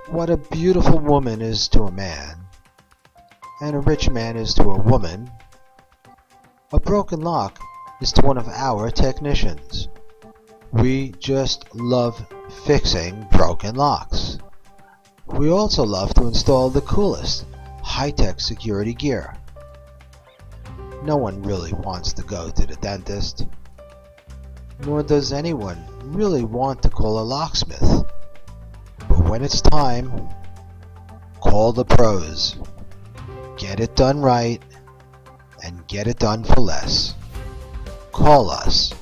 What a beautiful woman is to a man, and a rich man is to a woman, a broken lock is to one of our technicians. We just love fixing broken locks. We also love to install the coolest, high-tech security gear. No one really wants to go to the dentist, nor does anyone really want to call a locksmith. But when it's time, call the pros. Get it done right, and get it done for less. Call us